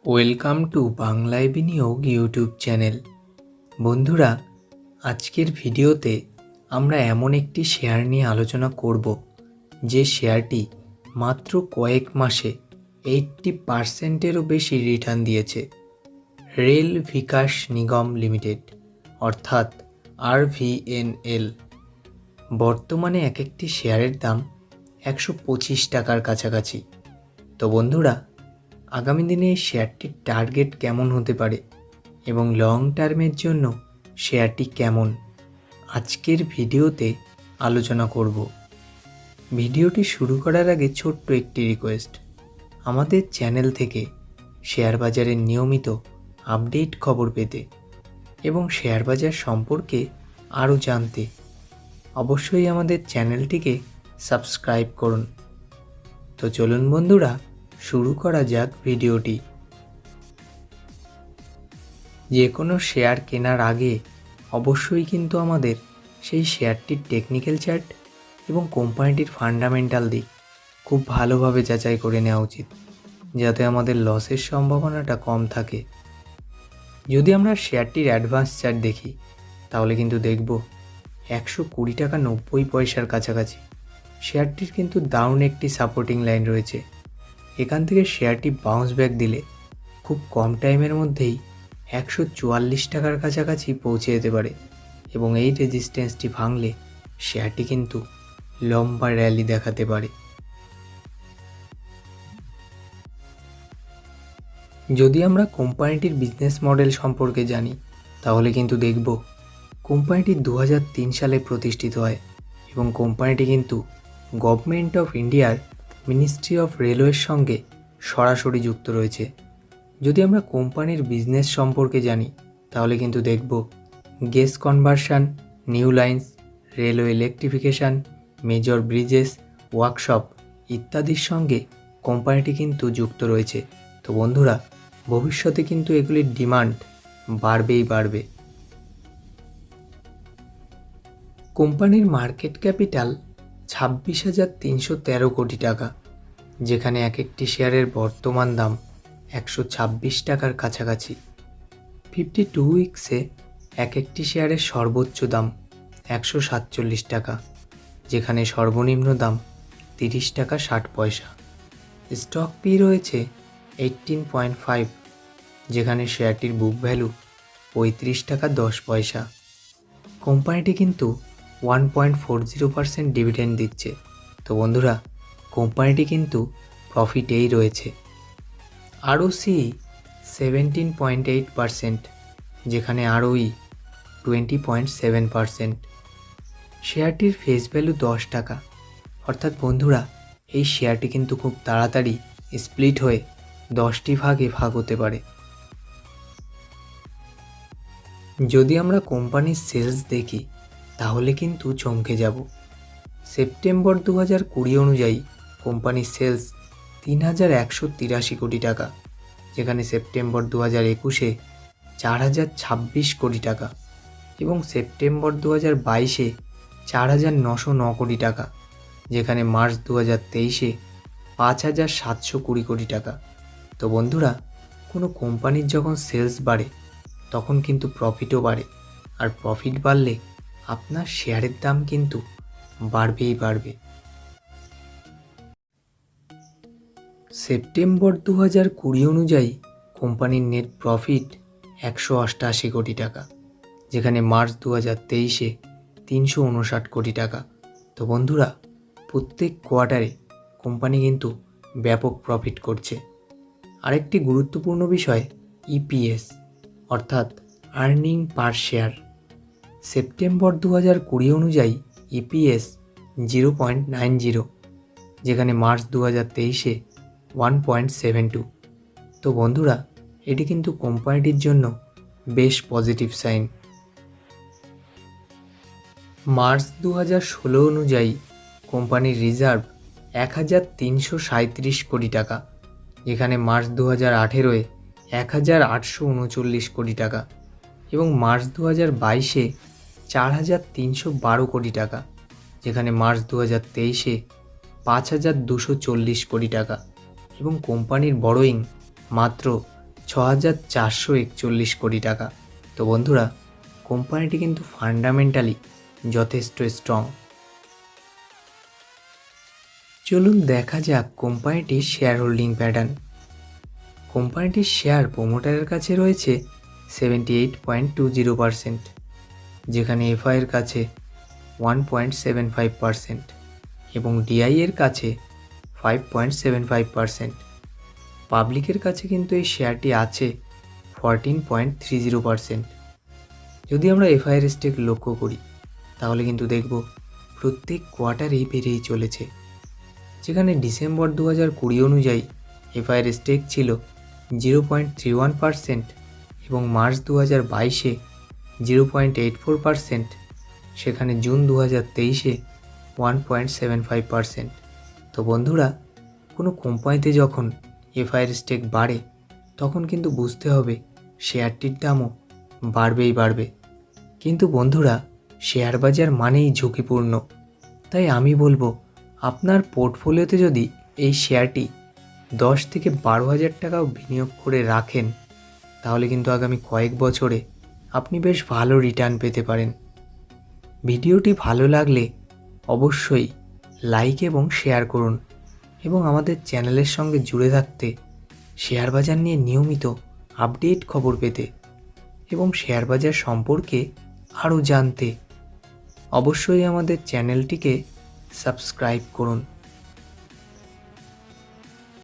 Welcome to বাংলায় বিনিয়োগ YouTube channel. বন্ধুরা, আজকের ভিডিওতে আমরা এমন একটি শেয়ার নিয়ে আলোচনা করব যে শেয়ারটি মাত্র কয়েক মাসে 80%-এরও বেশি রিটার্ন দিয়েছে। রেল বিকাশ নিগম লিমিটেড অর্থাৎ rvnl। বর্তমানে এক একটি শেয়ারের দাম 125 টাকার কাছাকাছি। তো বন্ধুরা, আগামী দিনে এই শেয়ারটির টার্গেট কেমন হতে পারে এবং লং টার্মের জন্য শেয়ারটি কেমন, আজকের ভিডিওতে আলোচনা করব। ভিডিওটি শুরু করার আগে ছোট্ট একটি রিকোয়েস্ট, আমাদের চ্যানেল থেকে শেয়ার বাজারের নিয়মিত আপডেট খবর পেতে এবং শেয়ার বাজার সম্পর্কে আরও জানতে অবশ্যই আমাদের চ্যানেলটিকে সাবস্ক্রাইব করুন। তো চলুন বন্ধুরা, শুরু করা যাক ভিডিওটি। যে কোনো শেয়ার কেনার আগে অবশ্যই কিন্তু আমাদের সেই শেয়ারটির টেকনিক্যাল চার্ট এবং কোম্পানিটির ফান্ডামেন্টাল দিক খুব ভালোভাবে যাচাই করে নেওয়া উচিত, যাতে আমাদের লসের সম্ভাবনাটা কম থাকে। যদি আমরা শেয়ারটির অ্যাডভান্স চার্ট দেখি, তাহলে কিন্তু দেখব 120 টাকা 90 পয়সার কাছাকাছি শেয়ারটির কিন্তু দারুণ একটি সাপোর্টিং লাইন রয়েছে। এখান থেকে শেয়ারটি বাউন্স ব্যাক দিলে খুব কম টাইমের মধ্যেই 144 টাকার কাছাকাছি পৌঁছে যেতে পারে এবং এই রেজিস্ট্যান্সটি ভাঙলে শেয়ারটি কিন্তু লম্বা র্যালি দেখাতে পারে। যদি আমরা কোম্পানিটির বিজনেস মডেল সম্পর্কে জানি, তাহলে কিন্তু দেখব কোম্পানিটি 2003 সালে প্রতিষ্ঠিত হয় এবং কোম্পানিটি কিন্তু গভর্নমেন্ট অফ ইন্ডিয়ার মিনিস্ট্রি অফ রেলওয়ের সঙ্গে সরাসরি যুক্ত রয়েছে। যদি আমরা কোম্পানির বিজনেস সম্পর্কে জানি, তাহলে কিন্তু দেখব gas conversion, new lines, railway electrification, major bridges, workshop ইত্যাদির সঙ্গে কোম্পানিটি কিন্তু যুক্ত রয়েছে। তো বন্ধুরা, ভবিষ্যতে কিন্তু এগুলির ডিমান্ড বাড়বে। কোম্পানির মার্কেট ক্যাপিটাল 26,313 কোটি টাকা, যেখানে এক একটি শেয়ারের বর্তমান দাম 126 টাকার কাছাকাছি। 52 উইক্সে এক একটি শেয়ারের সর্বোচ্চ দাম 147 টাকা, যেখানে সর্বনিম্ন দাম 30 টাকা 60 পয়সা। স্টক পি রয়েছে 18.5, যেখানে শেয়ারটির বুক ভ্যালু 35 টাকা 10 পয়সা। কোম্পানিটি কিন্তু 1.40% ডিভিডেন্ড দিচ্ছে। তো বন্ধুরা, কোম্পানিটি কিন্তু প্রফিটেই রয়েছে। আরওসি 17.8%, যেখানে আরওই 20.7%। শেয়ারটির ফেস ভ্যালু 10 টাকা, অর্থাৎ বন্ধুরা, এই শেয়ারটি কিন্তু খুব তাড়াতাড়ি স্প্লিট হয়ে 10টি ভাগে ভাগ হতে পারে। যদি আমরা কোম্পানির সেলস দেখি, তাহলে কিন্তু চমকে যাব। সেপ্টেম্বর 2020 অনুযায়ী কোম্পানির সেলস 3,183 কোটি টাকা, যেখানে সেপ্টেম্বর 2021-এ 4,026 কোটি টাকা এবং সেপ্টেম্বর 2022-এ 4,909 কোটি টাকা, যেখানে মার্চ 2023-এ 5,720 কোটি টাকা। তো বন্ধুরা, কোনো কোম্পানির যখন সেলস বাড়ে, তখন কিন্তু প্রফিটও বাড়ে, আর প্রফিট বাড়লে আপনার শেয়ারের দাম কিন্তু বাড়বে। সেপ্টেম্বর 2020 অনুযায়ী কোম্পানির নেট প্রফিট 188 কোটি টাকা, যেখানে মার্চ 2023-এ 359 কোটি টাকা। তো বন্ধুরা, প্রত্যেক কোয়ার্টারে কোম্পানি কিন্তু ব্যাপক প্রফিট করছে। আরেকটি গুরুত্বপূর্ণ বিষয় ইপিএস অর্থাৎ আর্নিং পার শেয়ার। সেপ্টেম্বর 2020 অনুযায়ী ইপিএস 0.90, যেখানে মার্চ 2023-এ 1.72। তো বন্ধুরা, এটি কিন্তু কোম্পানিটির জন্য বেশ পজিটিভ সাইন। মার্চ 2016 অনুযায়ী কোম্পানির রিজার্ভ 1,337 কোটি টাকা, যেখানে মার্চ 2018-এ 1,839 কোটি টাকা এবং মার্চ 2022-এ 4,312 কোটি টাকা, যেখানে মার্চ 2023-এ 5,240 কোটি টাকা এবং কোম্পানির বরোয়িং মাত্র 6,441 কোটি টাকা। তো বন্ধুরা, কোম্পানিটি কিন্তু ফান্ডামেন্টালি যথেষ্ট স্ট্রং। চলুন দেখা যাক কোম্পানিটির শেয়ার হোল্ডিং প্যাটার্ন। কোম্পানিটির শেয়ার প্রোমোটারের কাছে রয়েছে 78.20%, যেখানে এফআইয়ের কাছে 1.75% এবং ডিআইয়ের কাছে 5.75%। পাবলিকের কাছে কিন্তু এই শেয়ারটি আছে 14.30%। যদি আমরা এফআইয়ের স্টেক লক্ষ্য করি তাহলে কিন্তু দেখব প্রত্যেক কোয়ার্টারেই বেড়েই চলেছে, যেখানে ডিসেম্বর 2020 অনুযায়ী এফআইয়ের স্টেক ছিল 0.31% এবং মার্চ 2022-এ 0.84%, সেখানে জুন 2023-এ 1.75%। তো বন্ধুরা, কোনো কোম্পানিতে যখন এফআইয়ের স্টেক বাড়ে তখন কিন্তু বুঝতে হবে শেয়ারটির দামও বাড়বে। কিন্তু বন্ধুরা, শেয়ার বাজার মানেই ঝুঁকিপূর্ণ, তাই আমি বলবো আপনার পোর্টফোলিওতে যদি এই শেয়ারটি 10 থেকে 12,000 টাকাও বিনিয়োগ করে রাখেন তাহলে কিন্তু আগামী কয়েক বছরে আপনি বেশ ভালো রিটার্ন পেতে পারেন। ভিডিওটি ভালো লাগলে অবশ্যই লাইক এবং শেয়ার করুন এবং আমাদের চ্যানেলের সঙ্গে জুড়ে থাকতে, শেয়ার বাজার নিয়ে নিয়মিত আপডেট খবর পেতে এবং শেয়ার বাজার সম্পর্কে আরও জানতে অবশ্যই আমাদের চ্যানেলটিকে সাবস্ক্রাইব করুন।